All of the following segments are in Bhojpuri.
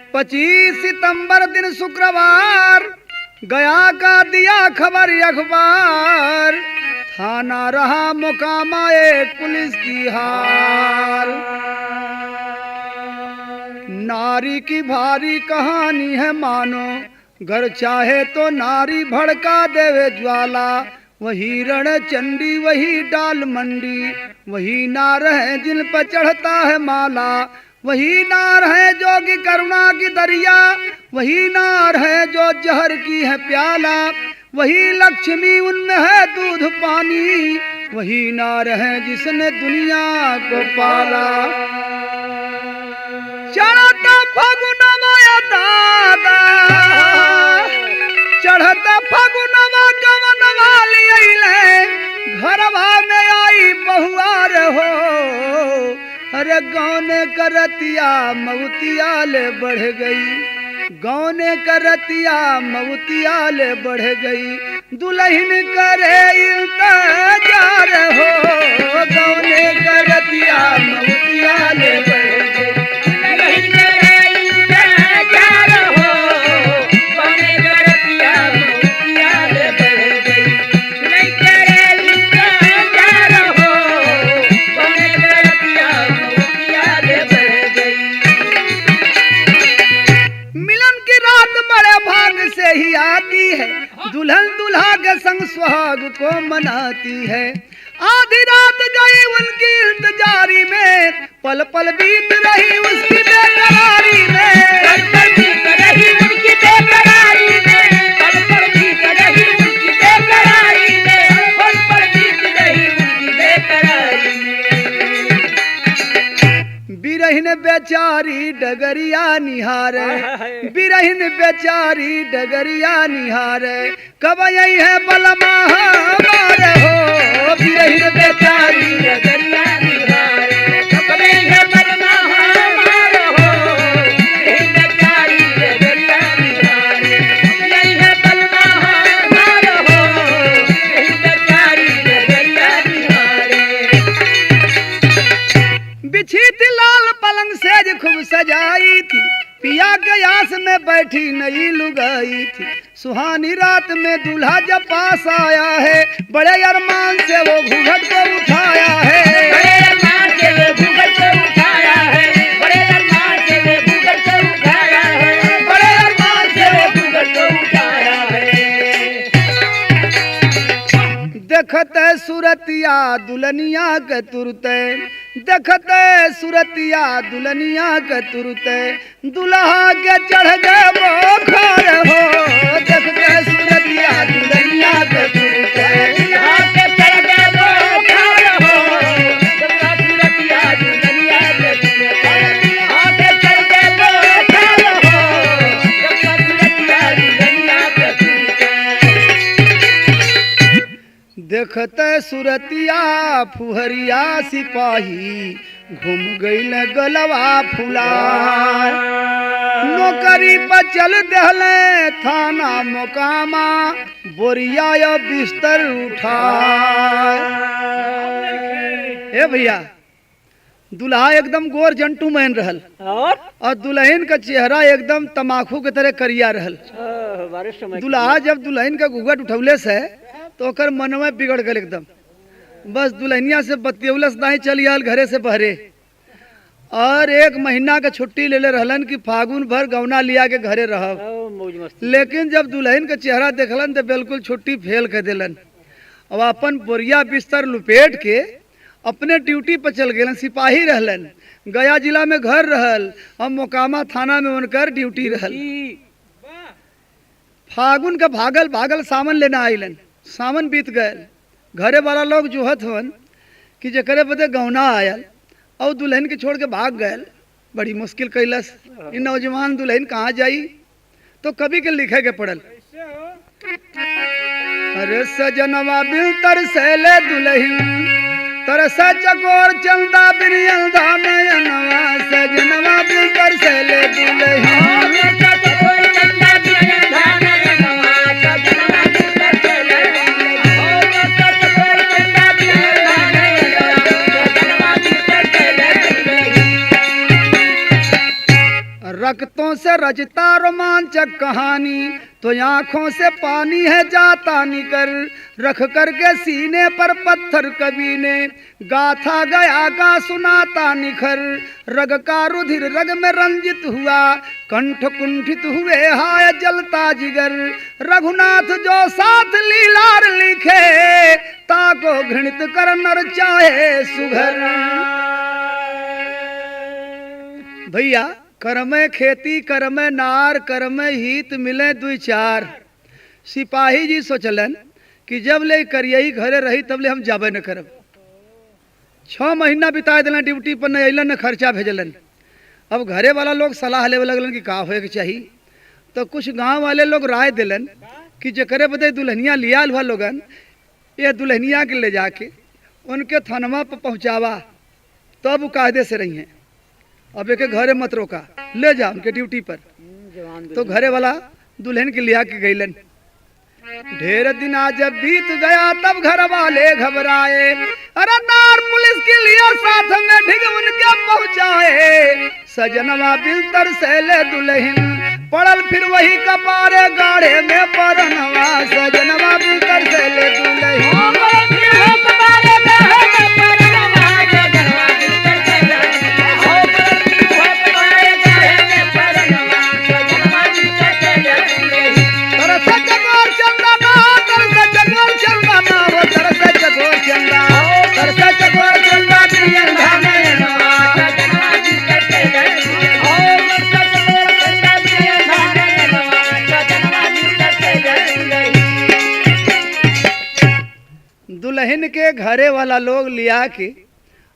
25 सितंबर दिन शुक्रवार, गया का दिया खबर अखबार, थाना रहा मुकामा एक पुलिस की हार। नारी की भारी कहानी है मानो, घर चाहे तो नारी भड़का देवे ज्वाला। वही रण चंडी वही डाल मंडी, वही नार है जिन पर चढ़ता है माला। वही नार है जो कि करुणा की दरिया, वही नार है जो जहर की है प्याला। वही लक्ष्मी उनमें है दूध पानी, वही नार है जिसने दुनिया को पाला। चढ़ता फगुनवा दादा, चढ़ता फगुनवा कवनवा लियले, घरवा में आई बहुआर हो। अरे गाँव ने करतिया मऊतिया ले बढ़ गई, गाँव ने करतिया मऊतिया ले बढ़ गई। दुल्हन करे इंतजार हो, गाँव ने करतिया मऊतिया ले बढ़ गई। ही आती है दुल्हन दुल्हा के संग सुहाग को मनाती है। आधी रात गई उनकी इंतजारी में, पल पल बीत रही उसकी बेकरारी में। पल पल बीत रही उनकी बेकरारी में, पल पल बीत रही उनकी बेकरारी में, पल पल बीत रही उनकी बेकरारी में। बिरहिन बेचारी डगरिया निहारे, बिरहिन बेचारी डगरिया निहारे। कब यही है बलमा हमारे हो, बिरहिन बेचारी डगरिया निहारे। कब यही है बलमा हमारे हो, बिरहिन बेचारी डगरिया निहारे। कब यही है बलमा हमारे हो, बिरहिन बेचारी डगरिया निहारे। बिछी थी लाल पलंग सेज खूब सजाई थी, पिया के आस में बैठी नई लुगाई थी। सुहानी रात में दूल्हा जब पास आया है, बड़े अरमान से वो घूंघट को उठाया है। बड़े अरमान से वो घूंघट को उठाया है, बड़े अरमान से वो घूंघट को उठाया है, बड़े अरमान से वो घूंघट को उठाया है। देखते सूरतिया दुल्हनिया के तुरते, देखते सूरतिया दुल्हनिया के तुरते, दुल्हा के चढ़ गए बोखर हो। देखते सूरतिया दुल्हनिया के तुरते, दुल्हा के चढ़ गए बोखर हो। देखते सूरतिया दुल्हनिया के तुरते, दुल्हा के चढ़ गए बोखर हो। देखते सूरतिया दुल्हनिया के तुरते। देखते सूरतिया फुहरिया सिपाही, घूम गईल गलवा फुलार। नौकरी पर चल दहले थाना मुकामा, बोरिया या बिस्तर उठा। ए भैया, दुल्हा एकदम गोर जंटू मैन रहल और दुल्हन का चेहरा एकदम तमाकू के तरह करिया रहल। दुल्हा जब दुल्हन का घूंघट उठौले से तो ओकर मनवा बिगड़ गल एकदम। बस दुल्हनिया से बतियौलस नहीं, चल आल घरे से बहरे। और 1 महीना का छुट्टी ले ले रहलन कि फागुन भर गौना लिया के घरे रहब। लेकिन जब दुल्हन का चेहरा देखलन तो बिल्कुल छुट्टी फेल कर दिलन। अब अपन बोरिया बिस्तर लुपेट के अपने ड्यूटी पर चल गए। सिपाही रहलन, गया जिला में घर रहल और मोकामा थाना में उनकर ड्यूटी रहल। फागुन का भागल भागल सामान लेना आइलन। सामान बीत गए, घरे वाला लोग जोहत हवन कि जकरे बदे गौना आयल और दुल्हन के छोड़ के भाग गए। बड़ी मुश्किल कैलस। इन नौजवान दुल्हन कहाँ जाई, तो कभी के लिखे के पड़ल। अरे सजनवा बिन तरसेले दुल्हन, तरसा चकोर चंदा बिन धानवा। सजनवा बिन तरसेले दुल्हन, रक्तों से रचता रोमांचक कहानी, तो आंखों से पानी है जाता निकर। रख करके सीने पर पत्थर कवि ने, गाथा गया गा सुनाता निखर। रग का रुधिर रग में रंजित हुआ, कंठ कुंठित हुए हाय जलता जिगर। रघुनाथ जो साथ लीलार लिखे, ताको घृणित कर नर चाहे सुघर। भैया करमे खेती करमे नार, करमे हित मिले दुई चार। सिपाही जी सोचलन कि जब ले करियही घरे रही तब ले हम जाबे न करब। 6 महीना बिता दिलन ड्यूटी पर, न अलन न खर्चा भेजलन। अब घरे वाला लोग सलाह लेवे लगलन कि का होए के चाहिए। तो कुछ गांव वाले लोग राय दिलन कि जकरे बदे दुल्हनिया लिया हुआ लोगन, ये दुल्हनिया के ले जाके उनके थानवा पर पहुँचावा, तब वो कायदे से रही हैं। अब एक घरे मत रोका, ले जा उनके ड्यूटी पर। तो घरे वाला दुल्हन के लिया के गईलन। ढेर दिन जब बीत गया तब घर वाले घबराए, अरे नार पुलिस के लिए साथ में ढिग उनके पहुंचाए। सजनवा बिस्तर से ले दुल्हन, पड़ल फिर वही कपारे गाढ़े में परनवा। सजनवा बिस्तर से ले दुल्हन, दुल्हन के घरे वाला लोग लिया के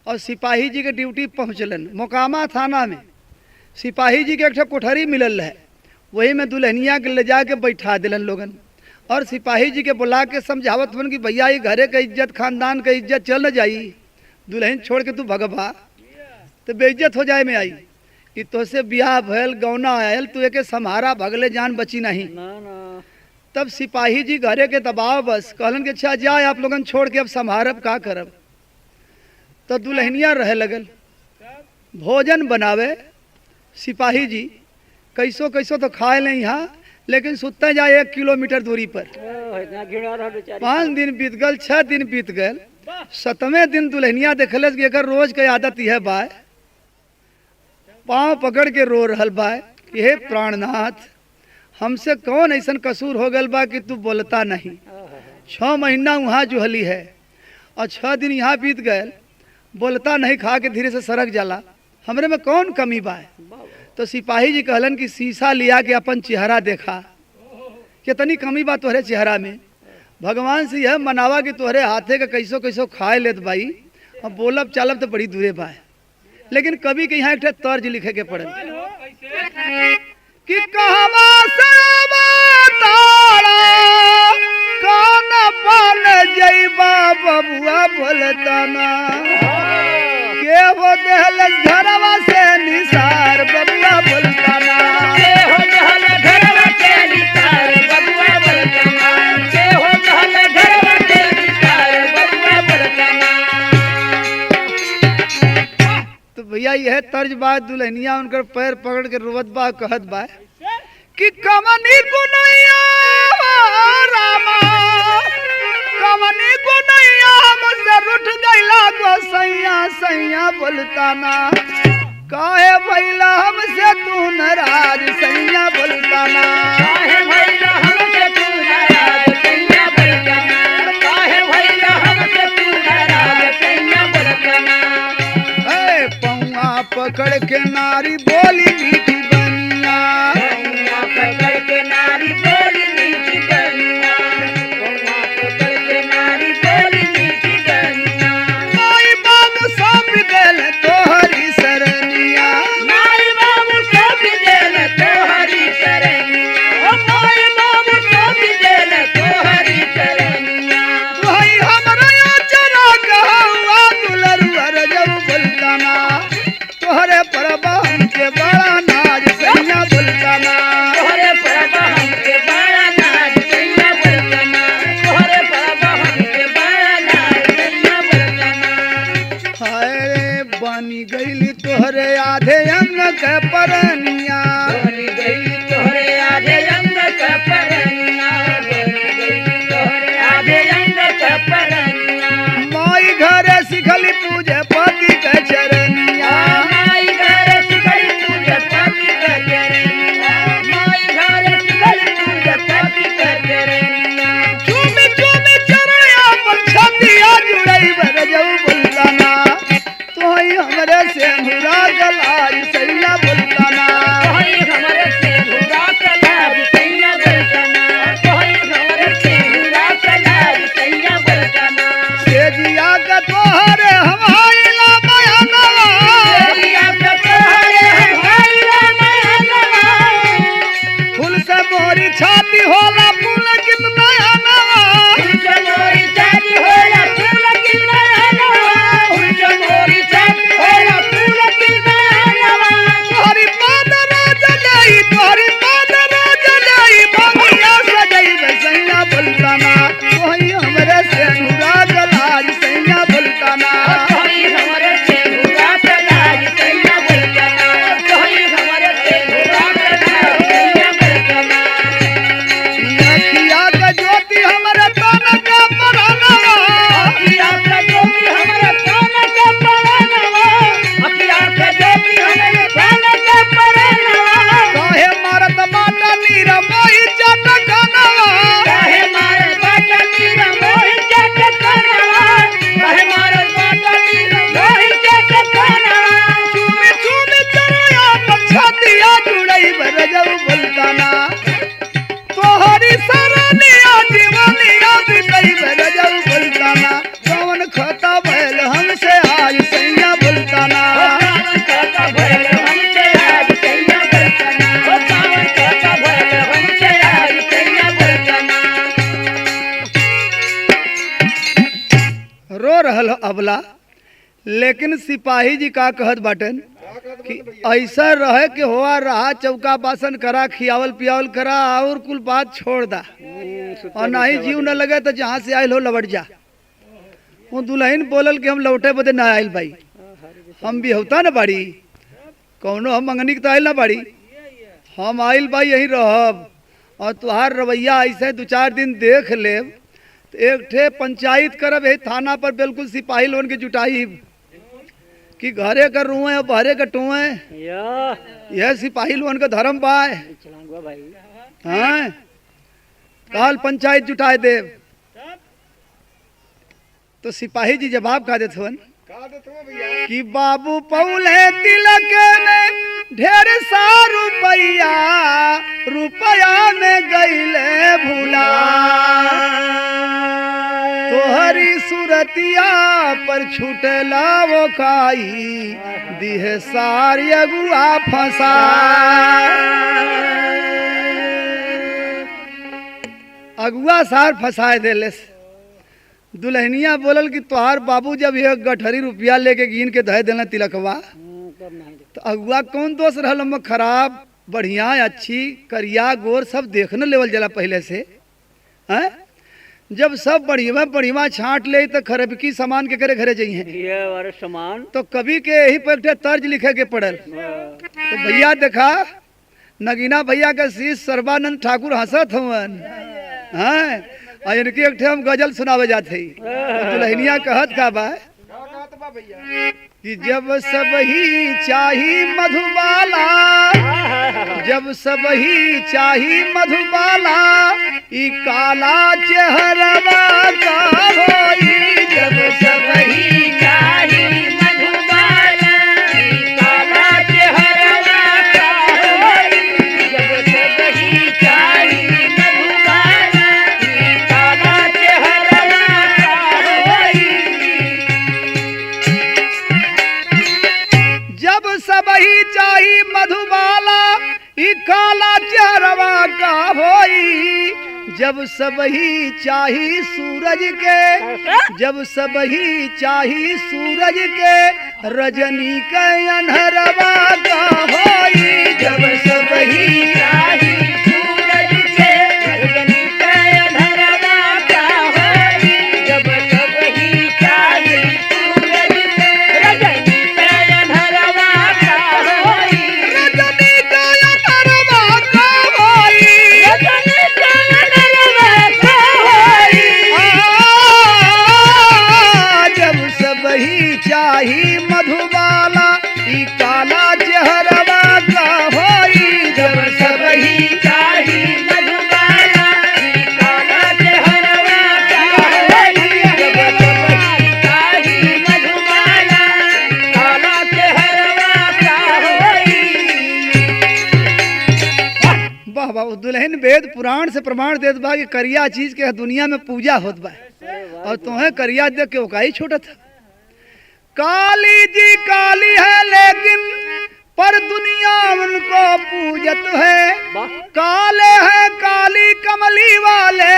और सिपाही जी के ड्यूटी पहुँचलन। मोकामा थाना में सिपाही जी के एक कोठरी मिलल है, वही में दुल्हनिया के ले जा के बैठा दिलन लोगन। और सिपाही जी के बुला के समझावत बन कि भैया ये घरे का इज्जत खानदान का इज्जत चल न जाई, दुल्हन छोड़ के तू भगवा तो बेइज्जत हो जाए में आई। कि तो से ब्याह भयल गौना आयल, तू एक सम्हारा भगले जान बची नहीं। तब सिपाही जी घरे के दबाव बस कहलन कि अच्छा जाए आप लोगन छोड़ के अब संभारब का करब। तो दुल्हनिया रहे लगल, भोजन बनावे सिपाही जी, कैसो कैसो तो खाए नहीं यहाँ, लेकिन सुतते जाए 1 किलोमीटर दूरी पर। 5 दिन बीत गल, 6 दिन बीत गल, 7वें दिन दुल्हनिया देखलस कि एकर रोज के आदत यह बाय, पाँव पकड़ के रो रहल बाय कि हे प्राणनाथ, हमसे कौन ऐसा कसूर हो गल बा कि तू बोलता नहीं। 6 महीना वहाँ जुहली है और 6 दिन यहाँ बीत गए, बोलता नहीं, खा के धीरे से सड़क जाला, हमरे में कौन कमी बा। तो सिपाही जी कहलन कि शीशा लिया के अपन चेहरा देखा, कितनी कमी बा तोहरे चेहरा में। भगवान से यह मनावा कि तोहरे हाथे का कैसो कैसो खाए लेत बाई, अब बोलब चालब तो बड़ी दूरे बा। लेकिन कभी के यहाँ एक तर्ज लिखे के पड़ल कि कहवा से तारा कौन बन जइबा बबुआ बोलताना, के हो देहल घरवा से निसार बबुआ बोलताना, के हो देहल घरवा से निसार बबुआ बोलताना, के हो देहल घरवा से निसार बबुआ बोलताना। तो भैया यह तर्ज बात दुल्हनिया उनकर पैर पकड़ के रोवत बा, कहत बा कि कमनी गुनैया रामा, कमनी गुनैया हमसे रुठ गइला गोसैया सैया बोलताना, काहे भइला हमसे तू नाराज सैया बोलताना, काहे भइला हमसे तू नाराज सैया बोलताना, काहे भइला हमसे तू नाराज सैया बोलताना। ए पौआ पकड़ के नारी बोली मीठी बनिया, पकड़ के नारी बोली मीठी बनिया, पकड़ के नारी बोली मीठी बनिया। माई बाबू सब दिल तोहरी सरनिया, माई बाबू सब दिल तोहरी सरनिया, माई बाबू सब दिल तोहरी सरनिया। भाई हमरा चरा कहवा दुलरुआ जब बोलताना, तोहरे परबा हमके बड़ा नाज सैया बोलताना, तोहरे परबा हमके बड़ा नाज सैया बोलताना, तोहरे परबा हमके बड़ा नाज सैया बोलताना। हाय रे बनी गईली तोहरे आधे अंग के परनिया, अबला, लेकिन सिपाही जी का कहत बाटन कि ऐसा रहे कि होआ रहा, चौका बासन करा, खियावल पियावल करा और कुल बात छोड़ दा, और ना ही जीव न लगे तो जहाँ से आयल हो लौट जा। वो दुल्हन बोलल कि हम लौटे बदे ना आयल भाई, हम भी होता ना बाड़ी, कौनो हम मंगनी तो आयल ना बाड़ी, हम आयल भाई यहीं रहब, और तुहार रवैया ऐसे 2-4 दिन देख ले तो एक ठे पंचायत करब यही थाना पर, बिल्कुल सिपाही लोन के जुटाई कि घरे का रुए और बहरे का टुए, यह सिपाही लोन का धर्म पाए। हाँ, काल पंचायत जुटाए दे। तो सिपाही जी जवाब का देते हन कि बाबू पौले तिलक ने ढेर सा रुपया में गईले भूला, तोहरी सुरतिया पर छुटला वो खाई, दिहे सारी अगुआ फंसा। अगुआ सार फंसाए देले। दुल्हनिया बोलल कि तोहार बाबू जब ये गठरी रुपया लेके गिन के दे देना तिलकवा, तो अगुआ कौन दोस्त रहल, हम खराब बढ़िया अच्छी करिया गोर सब देखने लेवल जला पहले से। हैं, जब सब बढ़िया बढ़िया छांट ले तो खरबकी सामान के करे घरे जाइए सामान, तो कभी के यही पर तर्ज लिखे के पड़ल। तो भैया देखा नगीना भैया का शीश सर्बानंद ठाकुर हंसत हवन। हाँ, और इनके एक हम गजल सुनावे जाते ही। दुल्हनिया कहत का बा कि जब सब ही चाही मधुबाला, जब सब ही चाही मधुबाला, ई काला चेहरवा का होई, जब सब ही चाही मधुबाला, ई काला चेहरवा का होई, जब सब ही चाही मधुबाला, ई काला चेहरवा का होई। जब सब ही चाही मधुबाला, ई काला चेहरवा का होई, जब सब ही चाही सूरज के, जब सब ही चाही सूरज के, रजनी के अनहरवा का होई, जब सब ही चाही सूरज के, रजनी के अनहरवा का होई, जब सब ही चाही सूरज के, रजनी के अनहरवा का होई, रजनी के अनहरवा का होई, रजनी के अनहरवा का होई। जब सब ही चाही मधुबाला, ई काला चेहरवा का होई, जब सब ही चाही मधुबाला, ई काला चेहरवा का होई, जब सब ही चाही मधुबाला, काला चेहरवा का होई। वाह वाह, दुल्हन वेद पुराण से प्रमाण देत बा कि करिया चीज के दुनिया में पूजा होत बा, और तुम्हें करिया देख के ओकाई छोटा था। काली जी काली है लेकिन पर दुनिया उनको पूजत है, काले हैं काली कमली वाले,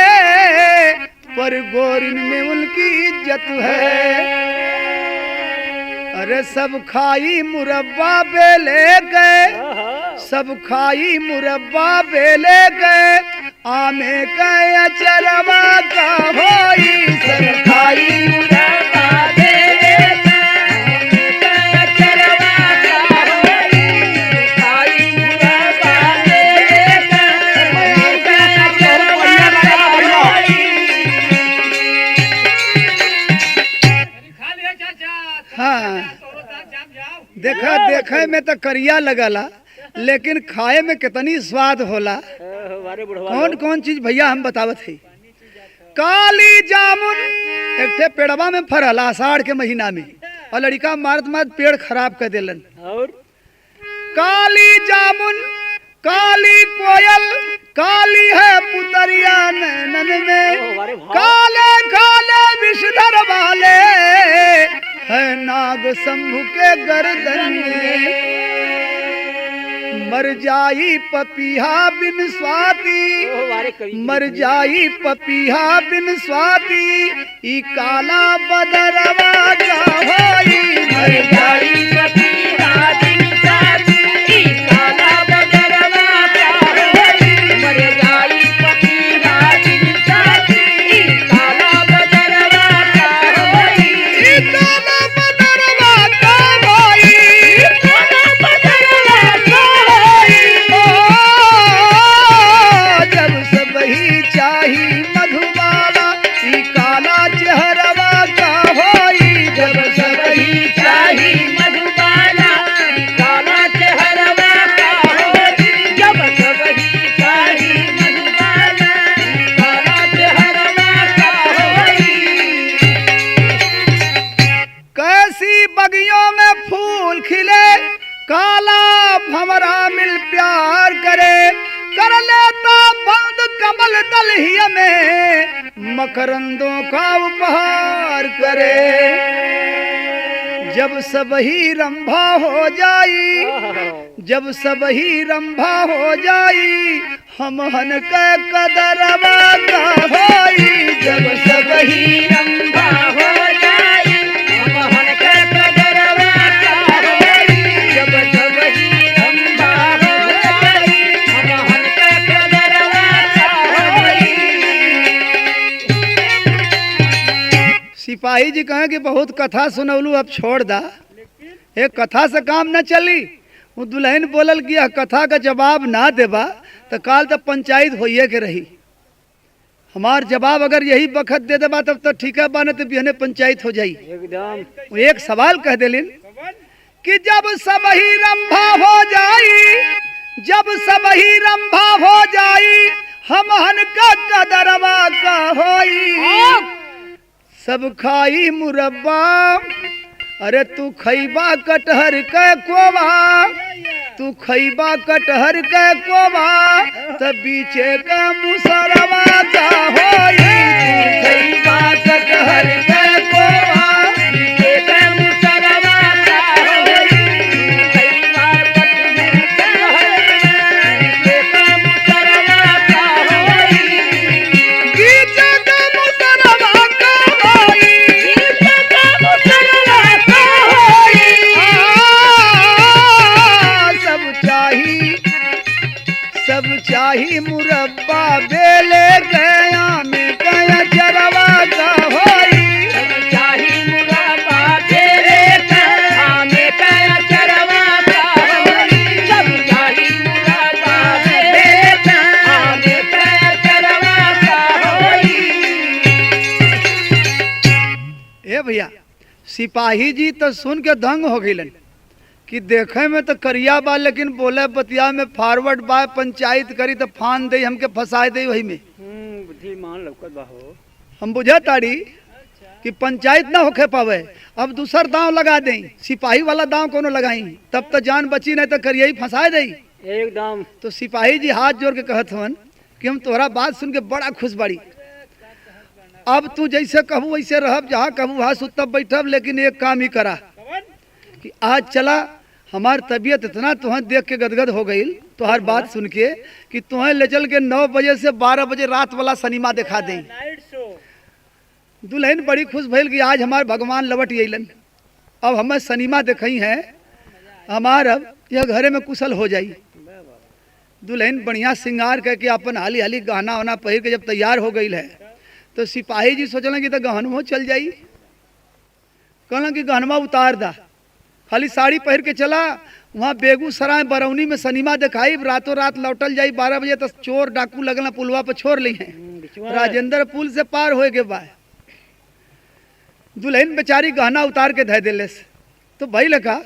पर गोरिन में उनकी इज्जत है। अरे सब खाई मुरब्बा बेले गए, सब खाई मुरब्बा बेले गए, आमे का अचरवा का होई, सब खाई मुरब्बा बेले गए, आमे का अचरवा का होई, खाई मुरब्बा बेले गए, आमे का अचरवा का होई। हाँ, देखा देखे में तो करिया लगला, लेकिन खाए में कितनी स्वाद होला। कौन कौन चीज भैया हम बतावत है। काली जामुन एक ठे पेड़वा में फरल आषाढ़ के महीना में, और लड़का मारत मारत पेड़ खराब कर देलन। और काली जामुन, काली कोयल, काली है पुतरिया नैनन में, काले काले विषधर वाले है नाग शंभु के गर्दन में। मर जाई पपीहा बिन स्वाति, मर जाई पपीहा बिन स्वाति, ई काला बदरवा का होई। मर जाई पपीहा बिन स्वाति, ई काला बदरवा का होई। मर जाई पपीहा बिन स्वाति, ई काला बदरवा का होई। ई काला बदरवा का होई, काला बदरवा का होई। जब सबही चाही मधुबाला, ई काला चेहरवा का होई। जब सबही चाही मधुबाला, ई काला चेहरवा का होई। जब सबही चाही मधुबाला, ई काला चेहरवा का होई। कैसी बगियों में फूल खिले, काला भंवरा मिल प्यार करे। कर लेता बंद कमल दलहिया में, मकरंदों का उपहार करे। जब सबही रंभा हो जाई, जब सबही रंभा हो जाई, हम हन के कदरवा का होई। जब सबही रंभा हो जाई, हम हन के कदरवा का होई। जब सबही रंभा हो जाई, हम हन के कदरवा का होई। सिपाही जी कहे कि बहुत कथा सुनौलू, अब छोड़ दा, एक कथा से काम न चली। वो दुल्हन बोलल कि यह कथा का जवाब ना देबा तो काल तक पंचायत होइए के रही। हमार जवाब अगर यही बखत दे देबा तब तो ठीक है, बाने तो बिहने पंचायत हो जाई एकदम। वो एक सवाल कह दिलिन कि जब सबही रंभा हो जाई, जब सबही रंभा हो जाई, हम हन का कदरवा का होई। सब खाई मुरब्बा, अरे तू खैबा कटहर के कोबा, तू खैबा कटहर के कोबा, तब बीचे का मुसरवा का होई। तू खैबा कटहर के कोबा, बीचे का मुसरवा का होई। तू खैबा कटहर के कोबा, बीचे का मुसरवा का होई। बीचे का मुसरवा का होई, बीचे का मुसरवा का होई। सब चाही, सब चाही मुरब्बा, बेले गया में गया चरवा का होई। सब चाही मुरब्बा, बेले गया में गया चरवा का होई। सब चाही मुरब्बा, बेले गया में गया चरवा का होई। ए भैया, सिपाही जी तो सुन के दंग हो गइलन कि देखे में तो करिया बा, लेकिन बोले बतिया में फॉरवर्ड बा। पंचायत करी तो फान दे, हमके फंसाए दे वही में। बुद्धिमान लौकत बा हो। हम बुझा ताड़ी कि पंचायत ना होके पावे, अब दूसर दांव लगा दें, सिपाही वाला दांव कोनो लगाई, तब तो जान बची, नहीं तो करिया ही फंसाए दे एकदम। तो सिपाही जी हाथ जोड़ के कहत हवन कि हम तोहरा बात सुन के बड़ा खुश बाड़ी। अब तू जैसे कहू वैसे रहब, जहाँ कहू वहाँ सुतब बैठब, लेकिन एक काम ही करा कि आज चला, हमार तबीयत इतना तुहं देख के गदगद हो गई तुहार बात सुन के कि तुहं ले चल के 9 बजे से 12 बजे रात वाला सिनेमा दिखा दें। दुल्हन बड़ी खुश भइल कि आज हमार भगवान लौट अइलन, अब हमें सिनेमा देखई है, हमार अब यह घरे में कुशल हो जाई। दुल्हन बढ़िया श्रृंगार करके अपन हाली हाली गहना वहना पहिर के जब तैयार हो गई है, तो सिपाही जी सोचल कि तो गहनवा चल जाई। कहलन कि गहनवा उतार दा, खाली साड़ी पहन के चला। वहाँ बेगूसराय बरौनी में सिनेमा दिखाई, रातों रात लौटल जाई। 12 बजे तक चोर डाकू लगना पुलवा पर छोड़ ली हैं, राजेंद्र पुल से पार होए के बाद दुल्हन बेचारी गहना उतार के धै दिले। तो भाई लगा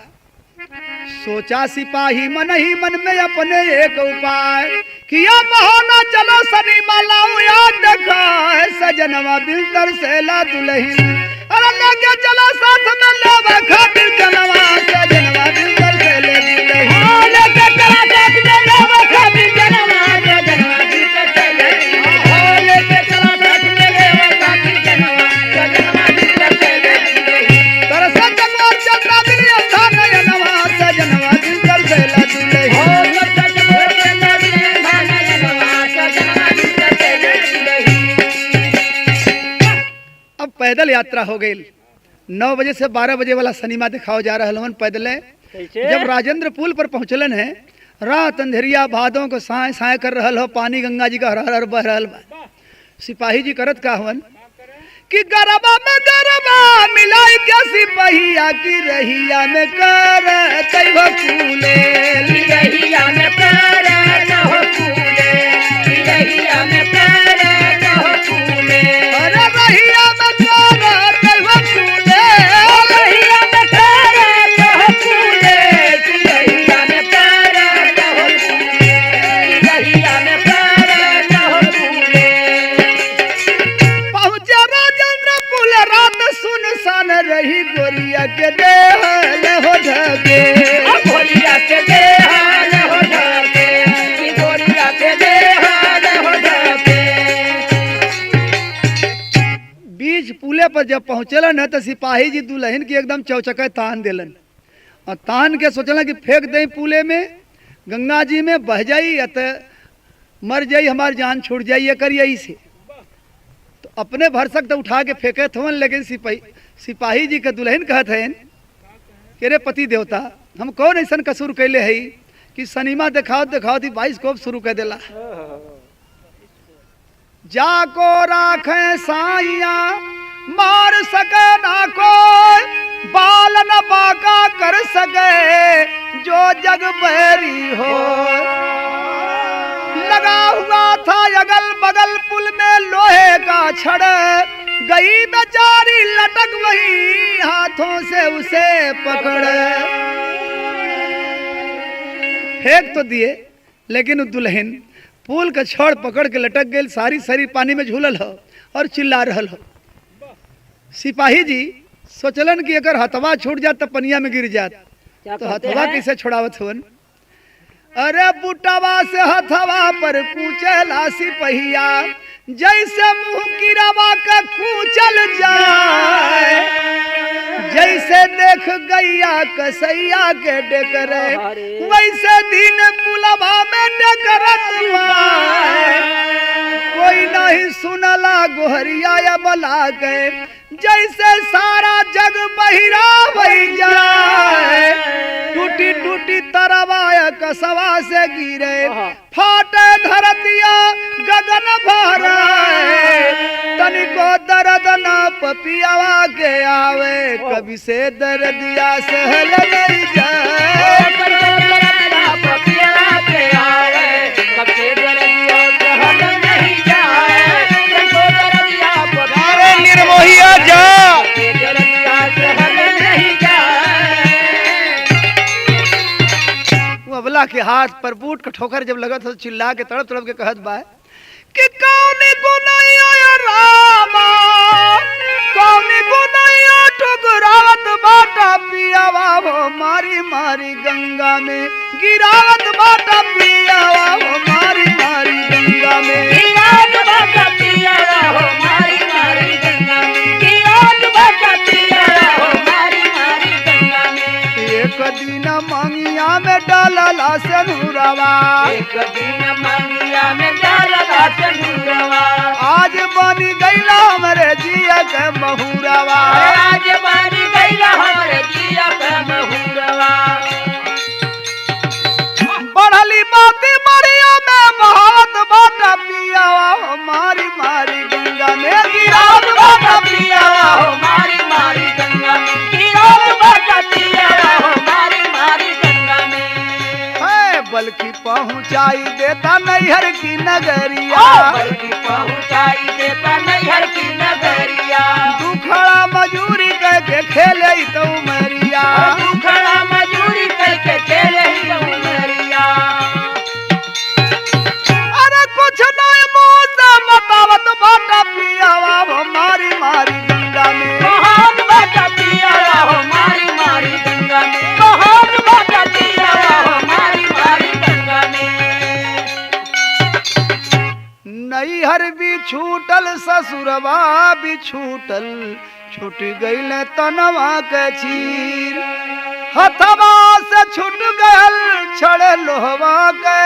सोचा सिपाही मन ही मन में अपने एक उपाय किया, बहाना चलो सिनेमा लाऊं याद देखा है सजनवा बिस्तर से ला दुल्हन, अरे लेके चलो साथ में लेवा खातिर चलवा सजनवा बिस्तर से ले दुल्हन, लेके चला साथ में लेवा खातिर चलवा सजनवा बिस्तर से ले दुल्हन, लेके चला साथ में लेवा खातिर चलवा सजनवा बिस्तर से ले दुल्हन, तरसा चलो चंदा बिलिया था नयनवा सजनवा बिस्तर से ला दुल्हन। पैदल यात्रा हो गई। 9 बजे से 12 बजे वाला सिनेमा दिखाओ जा रहा हवन पैदल। जब राजेंद्र पुल पर पहुंचलन है, रात अंधेरिया भादों को साय साय कर रहल हो, पानी गंगा जी का हर हर बह रहल बा। सिपाही जी करत का हवन कि गरबा में गरबा मिलाई क्या सिपहिया की रहिया में कर तैव फूले, रहिया में कर हो फूले, रहिया में कर हो फूले, अरे रहिया में कर तैव फूले, रहिया में कर हो फूले, रहिया में कर हो फूले, रहिया में कर हो फूले। पहुंचे राजेंद्र पुल रात सुनसान रही, गोरिया के देहल हो ढके, गोरिया के देहाल हो ढके, गोरिया के देहाल हो ढके। बीच पुले पर जब पहुंचलन है तो सिपाही जी दुल्हन की एकदम चौचका तान दिलन और तान के सोचलन कि फेंक दें पुले में, गंगा जी में बह जाई या तो मर जाई, हमारी जान छूट जाई, ये करिए इसे। तो अपने भरसक तो उठा के फेंके थवन, लेकिन सिपाही जी के दुल्हन कहत हैं कि रे पति देवता, हम कौन ऐसा कसूर कैले है कि सिनेमा दिखाओ दिखाओ थी 22 कोप शुरू कर देला। जाको राखे साइया मार सके ना कोई, बाल न बाका कर सके जो जग बहरी हो। लगा हुआ था अगल बगल पुल में लोहे का छड़, गई बेचारी लटक वही हाथों से उसे पकड़। फेंक तो दिए लेकिन दुल्हन पुल का छड़ पकड़ के लटक गई, सारी शरीर पानी में झूलल हो और चिल्ला रहल हो। सिपाही जी सोचलन कि अगर हथवा छूट जात तो पनिया में गिर जात, तो हथवा कैसे छोड़ावत हुवन। अरे बुटवा से हथवा पर कूचला सिपहिया, जैसे मुंह की रवा का कूचल जाए, जैसे देख गैया कसैया के डेकरे, वैसे दिन पुलवा में डेकरत हुआ। कोई नहीं सुनला गोहरिया या बला गए, जैसे सारा जग बहिरा भई जाए। टूटी टूटी तरवाया कसवा से गिरे, फाटे धरतिया गगन भराए। तनिको दर्द ना पपियावा के आवे, कभी से दर्दिया सहल नहीं जाए। पपिया के आवे, कब से दर्दिया सहल नहीं जाए। अरे निर्मोहिया जा, अबला के हाथ पर बूट का ठोकर जब लगा था, चिल्ला के तड़प तड़प के कहत बा कि कौनी गुनैया रामा, कौनी गुनैया ठुकरावत बाटा पियावा हो, मारी मारी गंगा में गिरावत बाटा पियावा हो, मारी मारी गंगा में गिरावत बाटा पियावा हो, मारी मारी गंगा में गिरावत बाटा पियावा हो, मारी मारी गंगा में। एक दिन मंगिया में डालला से नूरवा, एक दिन मंगिया में डालला से नूरवा, आज बनी गईला हमरे जिया के महुरवा। आज बनी गईला हमरे जिया के महुरवा। बढ़ली बाती बढ़िया में बहावत बाटा पियावा हो, मारी मारी गंगा में गिरावत बाटा पियावा हो, मारी मारी गंगा में गिरावत बाटा पियावा हो, मारी मारी गंगा में। है बल्कि पहुंचाई देता नैहर की नगरिया, बल्कि पहुंचाई देता नैहर की नगरिया। दुखड़ा मजूरी करके खेले तो मरिया, दुखड़ा मजूरी करके खेले तो मरिया। अरे कुछ नहीं मुँह से बतावत बाटा पियावा हो, मारी मारी गंगा में बहुत बाटा पियावा हो, मारी मारी गंगा में बहुत बाटा पियावा हो, मारी मारी गंगा में। नैहर भी छूटल ससुरवा भी छूटल, छूट गईल तनवा के चीर। हथवा से छूट गयल छड़े लोहवा के,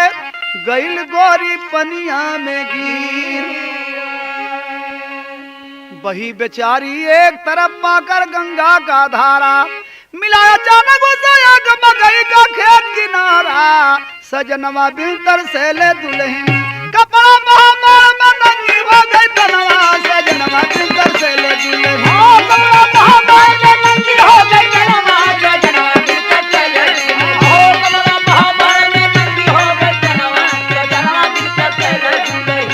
गईल गोरी पनिया में गिर। वही बेचारी एक तरफ पाकर गंगा का धारा, मिला अचानक उसे एक मकई का खेत किनारा। सजनवा बिस्तर से ले दुल्हन, कपड़ा महामार में नंगी हो गई तनवा। सजनवा बिस्तर से ले दुल्हन, कपड़ा महामार में नंगी हो गई तनवा। सजनवा बिस्तर से ले दुल्हन, कपड़ा महामार में नंगी हो गई तनवा। सजनवा बिस्तर से ले दुल्हन।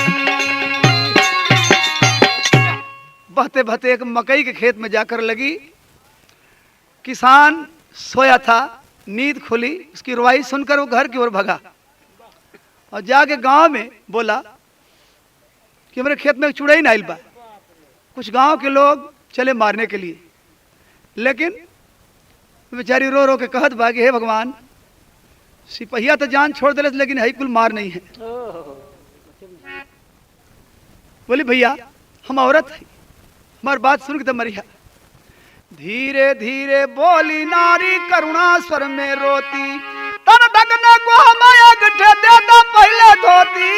बहते बहते एक मकई के खेत में जाकर लगी। किसान सोया था, नींद खुली, उसकी रुवाई सुनकर वो घर की ओर भगा और जाके गांव में बोला कि मेरे खेत में चुड़ैल आइल बा। कुछ गांव के लोग चले मारने के लिए, लेकिन बेचारी रो रो के कहत बा कि हे भगवान, सिपहिया तो जान छोड़ दिले लेकिन है कुल मार नहीं है। बोली भैया हम औरत है, हमारी बात सुन के तो मरिया। धीरे धीरे बोली नारी करुणा स्वर में रोती, तन ढकने को हमाया गठे देता पहले धोती।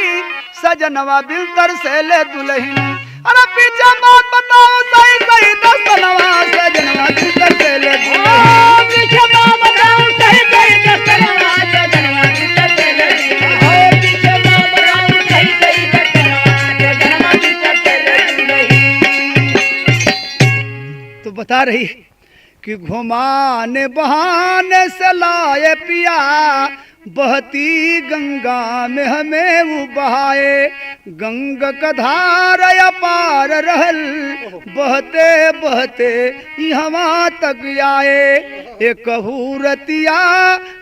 सजनवा बिस्तर से ले दुल्हन, अरे पीछे बात बताओ सही सही दस्तनवा। सजनवा बिस्तर से ले दुल्हन, पीछे बात बताओ सही सही दस्तनवा। सजनवा बिस्तर से ले दुल्हन, पीछे बात बताओ सही सही दस्तनवा। सजनवा बिस्तर से ले दुल्हन। तो बता रही है कि घुमाने बहाने से लाए पिया, बहती गंगा में हमें वो बहाए। गंगा का धार अपार रहल, बहते बहते यहाँ तक आए। एक रतिया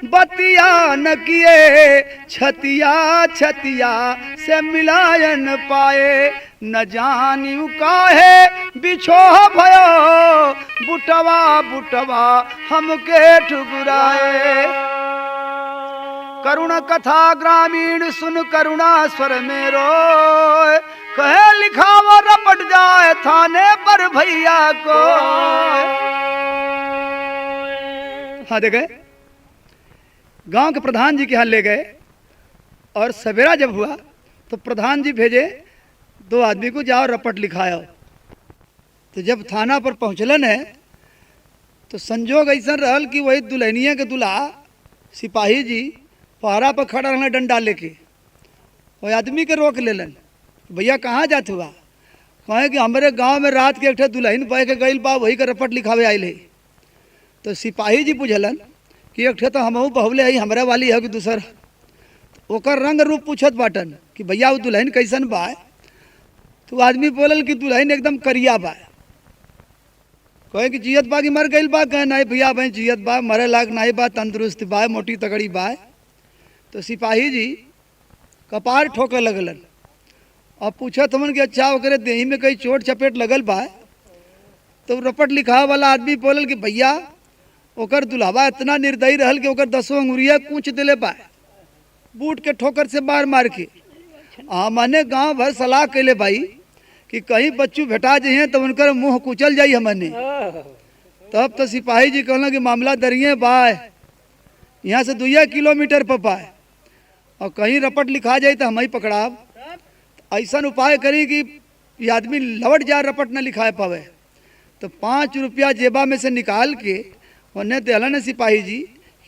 बतिया न किए, छतिया छतिया से मिलायन पाए। न जानी काहे बिछोह भयो, बुटवा बुटवा हमके ठुकराए। करुण कथा ग्रामीण सुन करुणा स्वर में रोए, कहे लिखावा रपट जाए थाने पर भैया को। हाँ देखे गांव के प्रधान जी के यहाँ ले गए और सवेरा जब हुआ तो प्रधान जी भेजे 2 आदमी को, जाओ रपट लिखाओ। तो जब थाना पर पहुँचलन है तो संजोग ऐसा रहल कि वही दुल्हनिया के दूल्हा सिपाही जी पहरा पर खड़ा रहना डंडा लेके, वही आदमी के रोक लेलन। भैया कहाँ जात हुआ? कहे कि हमारे गांव में रात के एक दुल्हन बह के गई बा, वही का रपट लिखावे आयल है। तो सिपाही जी बुझलन कि एक तो हमहू बहुले है, हमारे वाली है कि दूसर। ओकर रंग रूप पूछत बाटन कि भैया वो दुल्हन कैसन बा? तो आदमी बोलल कि दुल्हन एकदम करिया बा। कहे कि जियत बा कि मर गई बा? कहे नहीं भैया भाई जियत बा, मरे लाग नहीं बा, तंदुरुस्त बा, मोटी तगड़ी बा। तो सिपाही जी कपार ठोकर लगलन और पूछत हमन कि अच्छा ओकरे देही में कहीं चोट चपेट लगल बा? तो रपट लिखा वाला आदमी बोलल कि भैया ओकर दुल्हवा इतना निर्दयी रहल कि ओकर 10 अंगुरिया कूच दिले बा, बूट के ठोकर से मार मार के। हमने गांव भर सलाह कैले भाई कि कहीं बच्चू भेटा जाइए तो उनकर मुंह कुचल जाई हमने। तब तो सिपाही जी कहला कि मामला दरिए बाय, यहाँ से 2 किलोमीटर पर पाए और कहीं रपट लिखा जाए तो हम ही पकड़ाब। ऐसा उपाय करी कि ये आदमी लौट जा, रपट न लिखा पावे। तो 5 रुपया जेबा में से निकाल के उन्हें दिला न सिपाही जी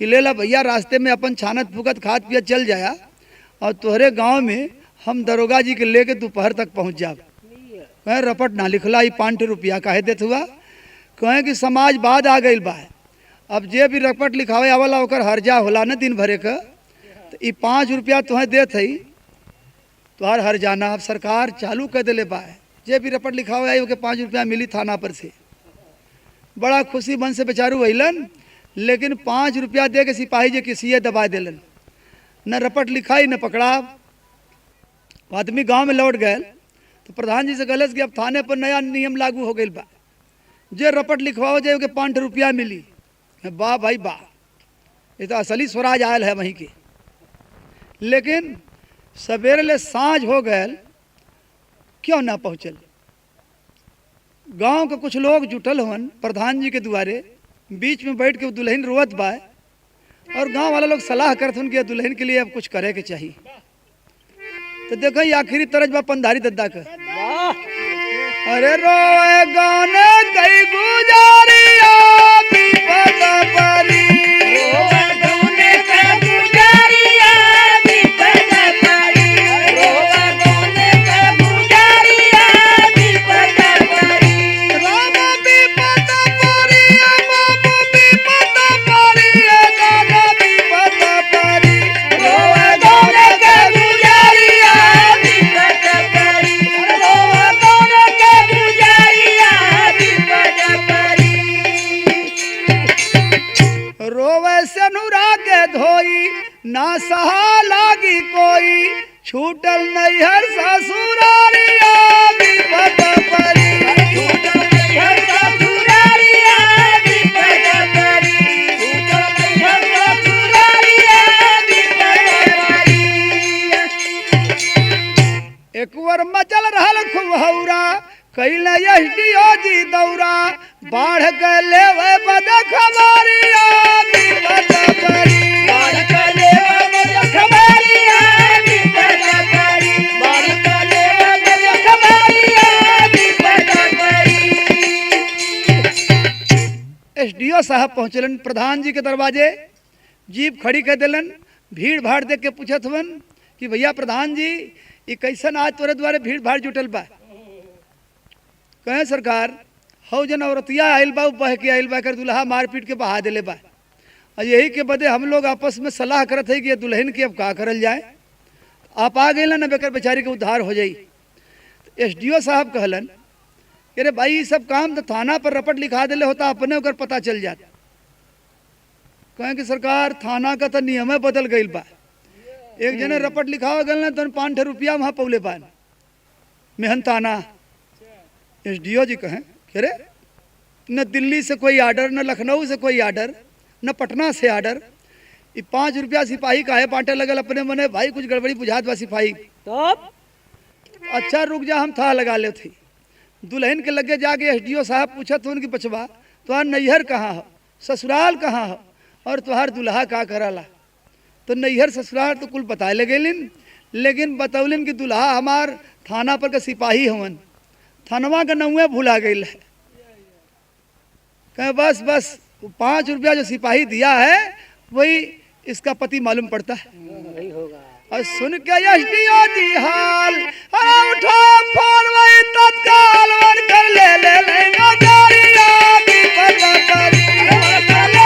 कि ले ला भैया, रास्ते में अपन छानत फूकत खात पिया चल जाया और तोहरे गांव में हम दरोगा जी के लेके दोपहर तक पहुंच जाब। कहे रपट ना लिखला, ये 5 रुपया काहे देत हुआ? कहे कि समाज बाद आ गई बा, अब जे भी रपट लिखावे आवला ओकर हर्जा होला न दिन भरे का, तो ये 5 रुपया तुम्हें देत है, तुहार हर्जाना अब सरकार चालू कर दिले बा। जे भी रपट लिखावे आई ओके 5 रुपया मिली थाना पर से। बड़ा खुशी मन से बेचारू अलन, लेकिन 5 रुपया दे के सिपाही जी किसी दबा दिलन। न रपट लिखाई न पकड़ा। आदमी गांव में लौट गए तो प्रधान जी से कहलस कि अब थाने पर नया नियम लागू हो गई बा, जे रपट लिखवाओ जाए 5 रुपया मिली। वाह भाई वाह, ये तो असली स्वराज आयल है वहीं के। लेकिन सवेरे ले सांझ हो गए, क्यों ना पहुँचल। गांव के कुछ लोग जुटल हन प्रधान जी के दुआरे, बीच में बैठ के दुल्हन रोवत बा और गांव वाला लोग सलाह करते कि दुल्हन के लिए अब कुछ करे के चाहिए। तो देखो ये आखिरी तरज बा पंधारी दद्दा का। अरे रोए गाने कई गुजारिया विपद परी रोवा गौने का गुजारिया विपद परी रोवा गौने का गुजारिया विपद परी राम विपद परी बाबू विपद परी दादा विपद परी रोवा गौने का गुजारिया विपद परी रोवा गौने का गुजारिया विपद परी रोवे से अनुरागे धोई ना सहा लागी कोई छूटल नैहर ससुरारिया विपद परी एक वर मचल रहल खूब हौरा कैल एसडीओ जी दौरा बाढ़ के लेवे बद खबरिया विपद परी एसडीओ साहब पहुंचलन प्रधान जी के दरवाजे जीप खड़ी कर दिलन भीड़ भाड़ देख के पूछत हवन कि भैया प्रधान जी ये कैसन आज तोरे द्वारे भीड़ भाड़ जुटल बा कहे सरकार हौ जन औरतिया आइल बा बह के आइल बा कर दुल्हा मारपीट के बहा दिले बा और यही के बदे हम लोग आपस में सलाह करत है कि ये दुल्हन के अब का करल जाए आप आ गए ना बेकर बेचारी के उद्धार हो जाई एसडीओ साहब कहलन कि अरे भाई ये सब काम तो थाना पर रपट लिखा दिले होता अपने ओकर पता चल जाता कहें कि सरकार थाना का तो नियम बदल गई बा एक जने रपट लिखावा गल ना तो 5 रुपया वहाँ पौले पान मेहन थाना एसडीओ जी कहें कि अरे न दिल्ली से कोई आर्डर न लखनऊ से कोई आर्डर न पटना से आर्डर ये 5 रुपया सिपाही काहे बांटे लगल अपने मने भाई कुछ गड़बड़ी बुझात बा सिपाही तब अच्छा रुक जा हम था लगा ले थी दुल्हन के लगे जाके एसडीओ साहब पूछत उनकी बचवा तुहार नैहर कहाँ हो ससुराल कहाँ हो और तुहार दुल्हा का कराला तो नैहर ससुराल तो कुल बताए लगेलिन लेकिन बतौलिन कि दुल्हा हमार थाना पर के सिपाही हवन थानवा का नौवे भुला गई है कहे बस बस 5 रुपया जो सिपाही दिया है वही इसका पति मालूम पड़ता है नहीं होगा और सुन के एसडीओ जी हाल अरे उठा फोन वही तत्काल वर कर ले लेंगे जारिया विपद परी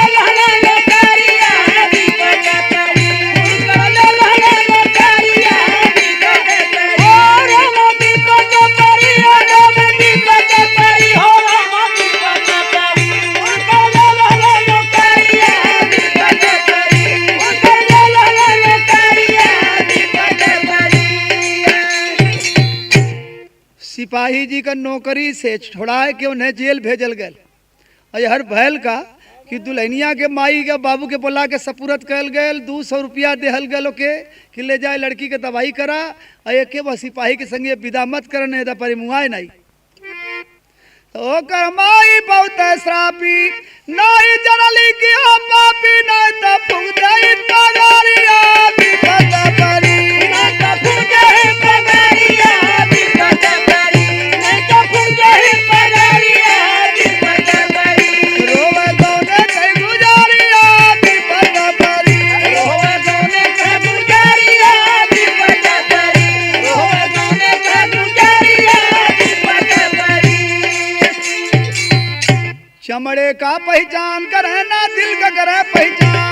सिपाही जी का नौकरी से छोड़ा के उन्हें जेल भेजल गए और हर भैल का कि दुल्हनिया के माई के बाबू के बोला के सपुरत कल गए 200 रुपया देहल गल के कि ले जाए लड़की के दवाई करा और एक वह सिपाही के संगे विदा मत करने दा परी मुआए नहीं ओ कर माई बहुत श्रापी नहीं जरली की हम पापी नहीं तो फूक दई तगारिया विपद परी नहीं तो फूक दई तगारिया विपद परी नहीं तो फूक दई तगारिया विपद परी रोवे गौने कई गुजारिया विपद परी रोवे गौने कई गुजारिया विपद परी रोवे गौने कई गुजारिया विपद परी चमड़े का पहचान करे ना दिल का करे पहचान